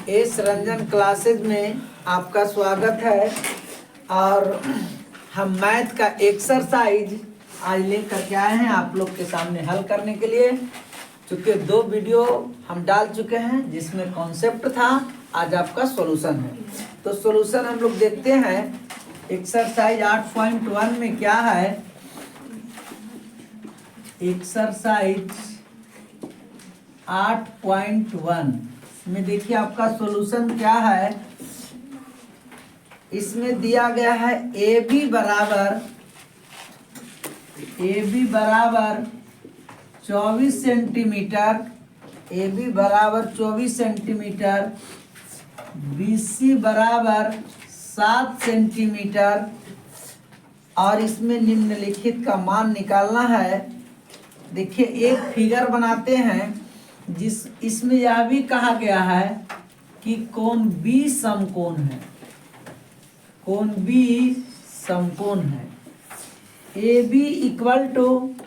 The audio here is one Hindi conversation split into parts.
एस रंजन क्लासेज में आपका स्वागत है। और हम मैथ का एक्सरसाइज आज लेकर के आए हैं आप लोग के सामने हल करने के लिए। चूँकि 2 वीडियो हम डाल चुके हैं जिसमें कॉन्सेप्ट था, आज आपका सॉल्यूशन है। तो सॉल्यूशन हम लोग देखते हैं। एक्सरसाइज 8.1 में क्या है। एक्सरसाइज 8.1 में देखिए आपका सॉल्यूशन क्या है। इसमें दिया गया है ए बी बराबर 24 सेंटीमीटर, ए बी बराबर 24 सेंटीमीटर, बी सी बराबर 7 सेंटीमीटर और इसमें निम्नलिखित का मान निकालना है। देखिए एक फिगर बनाते हैं इसमें यह भी कहा गया है कि कोण बी समकोण है, कोण बी समकोण है। A B equal to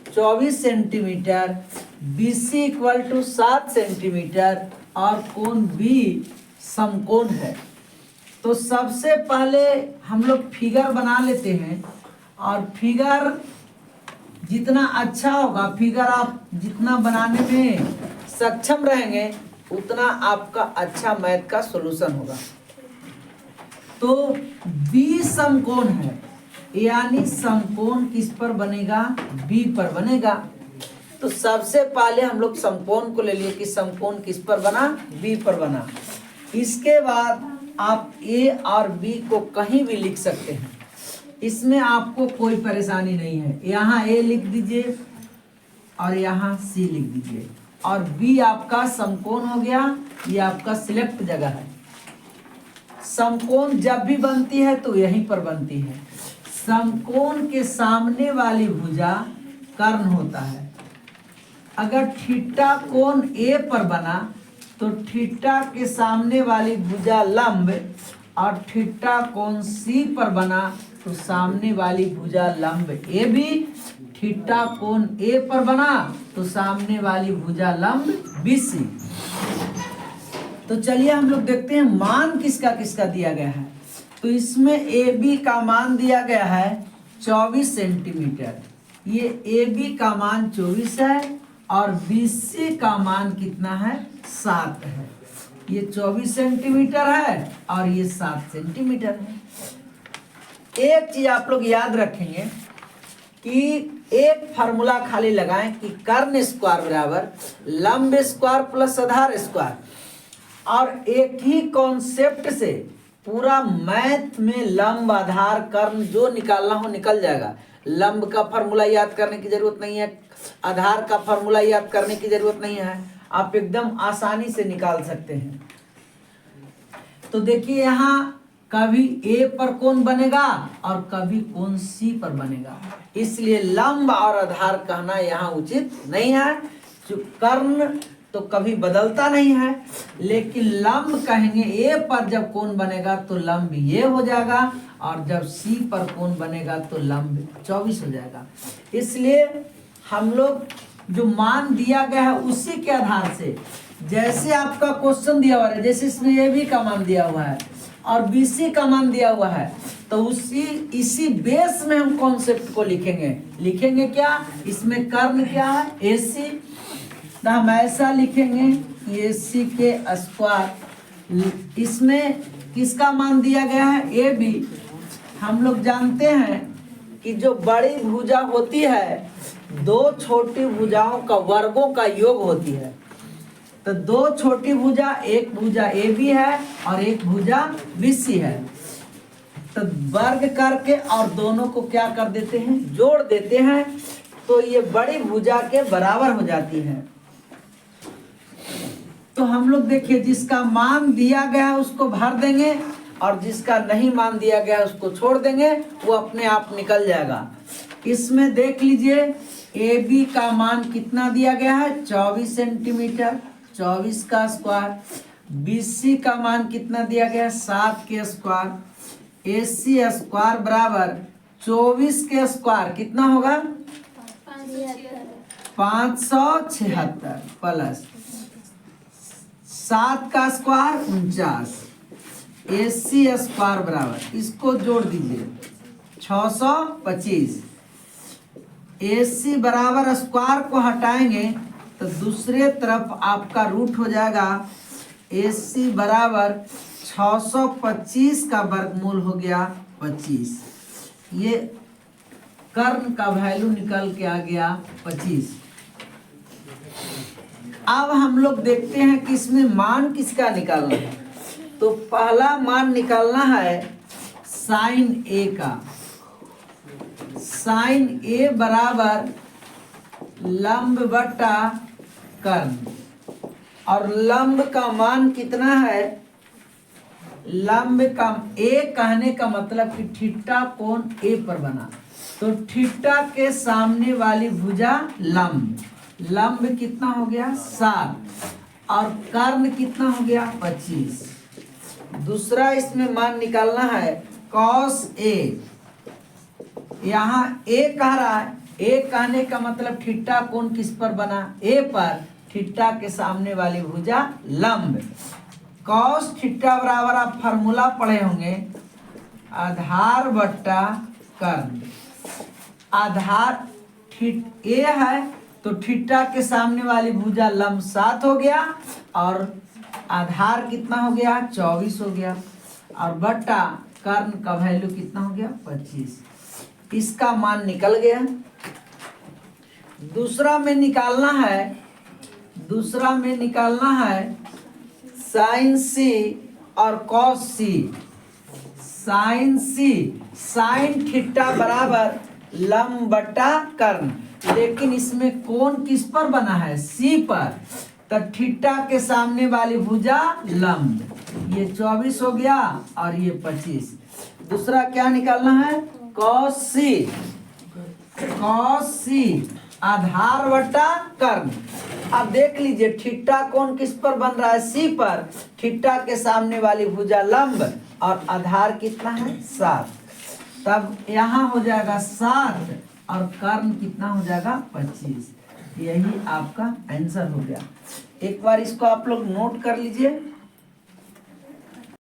24 centimetre, B C equal to 7 centimetre और कोण बी समकोण है। तो सबसे पहले हम लोग फिगर बना लेते हैं और फिगर जितना अच्छा होगा, फिगर आप जितना बनाने में सक्षम रहेंगे उतना आपका अच्छा मैथ का सॉल्यूशन होगा। तो बी समकोण है, यानी समकोण किस पर बनेगा? बी पर बनेगा। तो सबसे पहले हम लोग समकोण को ले लिए कि समकोण किस पर बना? बी पर बना। इसके बाद आप ए और बी को कहीं भी लिख सकते हैं, इसमें आपको कोई परेशानी नहीं है। यहाँ ए लिख दीजिए और यहाँ सी लिख दीजिए और बी आपका समकोण हो गया। ये आपका सिलेक्ट जगह है। समकोण जब भी बनती है तो यहीं पर बनती है। समकोण के सामने वाली भुजा कर्ण होता है। अगर थीटा कोण ए पर बना तो थीटा के सामने वाली भुजा लंब और थीटा कोण सी पर बना तो सामने वाली भुजा लंब ए भी। थीटा कोण ए पर बना तो सामने वाली भुजा लंब बी सी। तो चलिए हम लोग देखते हैं मान किसका किसका दिया गया है। तो इसमें ए बी का मान दिया गया है 24 सेंटीमीटर। ये ए बी का मान 24 है और बी सी का मान कितना है? 7 है। ये 24 सेंटीमीटर है और ये 7 सेंटीमीटर है। एक चीज आप लोग याद रखेंगे कि एक फार्मूला खाली लगाएं कि कर्ण स्क्वायर बराबर लंब स्क्वायर प्लस आधार स्क्वायर। और एक ही कॉन्सेप्ट से पूरा मैथ में लंब आधार कर्ण जो निकालना हो निकल जाएगा। लंब का फार्मूला याद करने की जरूरत नहीं है, आधार का फार्मूला याद करने की जरूरत नहीं है, आप एकदम आसानी से निकाल सकते हैं। तो देखिए यहाँ कभी ए पर कोण बनेगा और कभी कोण सी पर बनेगा, इसलिए लंब और आधार कहना यहाँ उचित नहीं है। जो कर्ण तो कभी बदलता नहीं है, लेकिन लंब कहेंगे ए पर जब कोण बनेगा तो लंब ये हो जाएगा और जब सी पर कोण बनेगा तो लंब 24 हो जाएगा। इसलिए हम लोग जो मान दिया गया है उसी के आधार से, जैसे आपका क्वेश्चन दिया हुआ है, जैसे इसमें ए बी का मान दिया हुआ है और बी सी का मान दिया हुआ है, तो इसी बेस में हम कॉन्सेप्ट को लिखेंगे क्या? इसमें कर्ण क्या है? ए सी। तो हम ऐसा लिखेंगे ए सी के स्क्वायर। इसमें किसका मान दिया गया है? A B. हम लोग जानते हैं कि जो बड़ी भुजा होती है 2 छोटी भुजाओं का वर्गों का योग होती है। तो 2 छोटी भुजा, एक भुजा ए बी है और एक भुजा बी सी है। तो वर्ग करके और दोनों को क्या कर देते हैं? जोड़ देते हैं। तो ये बड़ी भुजा के बराबर हो जाती है। तो हम लोग देखिए जिसका मान दिया गया है उसको भर देंगे और जिसका नहीं मान दिया गया है उसको छोड़ देंगे, वो अपने आप निकल जाएगा। इसमें देख लीजिए ए बी का मान कितना दिया गया है? 24 सेंटीमीटर, 24 का स्क्वायर। बी सी का मान कितना दिया गया है? 7 के स्क्वायर। ए सी स्क्वायर बराबर 24 के स्क्वायर कितना होगा? 576 प्लस 7 का स्क्वायर 49, AC स्क्वायर बराबर, इसको जोड़ दीजिए 625। AC बराबर स्क्वायर को हटाएंगे तो दूसरे तरफ आपका रूट हो जाएगा। AC बराबर 625 का वर्गमूल हो गया 25। ये कर्ण का वैल्यू निकल के आ गया 25। अब हम लोग देखते हैं कि इसमें मान किसका निकालना है। तो पहला मान निकालना है साइन A का। साइन A बराबर लंब बटा कर्ण, और लंब का मान कितना है? लंब का A कहने का मतलब कि थीटा कोण A पर बना, तो थीटा के सामने वाली भुजा लंब, लंब कितना हो गया 7, और कर्ण कितना हो गया 25। दूसरा इसमें मान निकालना है cos A। यहाँ A कह रहा है, A कहने का मतलब थीटा कोण किस पर बना? A पर, थीटा के सामने वाली भुजा लंब। cos थीटा बराबर आप फार्मूला पढ़े होंगे, आधार बट्टा कर्ण। आधार A है तो थीटा के सामने वाली भुजा लंब 7 हो गया, और आधार कितना हो गया 24 हो गया, और बट्टा कर्ण का वैल्यू कितना हो गया 25। इसका मान निकल गया। दूसरा में निकालना है साइन C और cos C। Sine C, sine theta बराबर लंब बटा कर्ण, लेकिन इसमें कोण किस पर बना है? C पर, तो थीटा के सामने वाली भुजा लंब, ये 24 हो गया और ये 25। दूसरा क्या निकालना है? cos C। cos C आधार बटा कर्ण। अब देख लीजिए थीटा कोण किस पर बन रहा है? C पर, थीटा के सामने वाली भुजा लंब, और आधार कितना है 7, तब यहाँ हो जाएगा 7 और कर्ण कितना हो जाएगा 25। यही आपका आंसर हो गया। एक बार इसको आप लोग नोट कर लीजिए।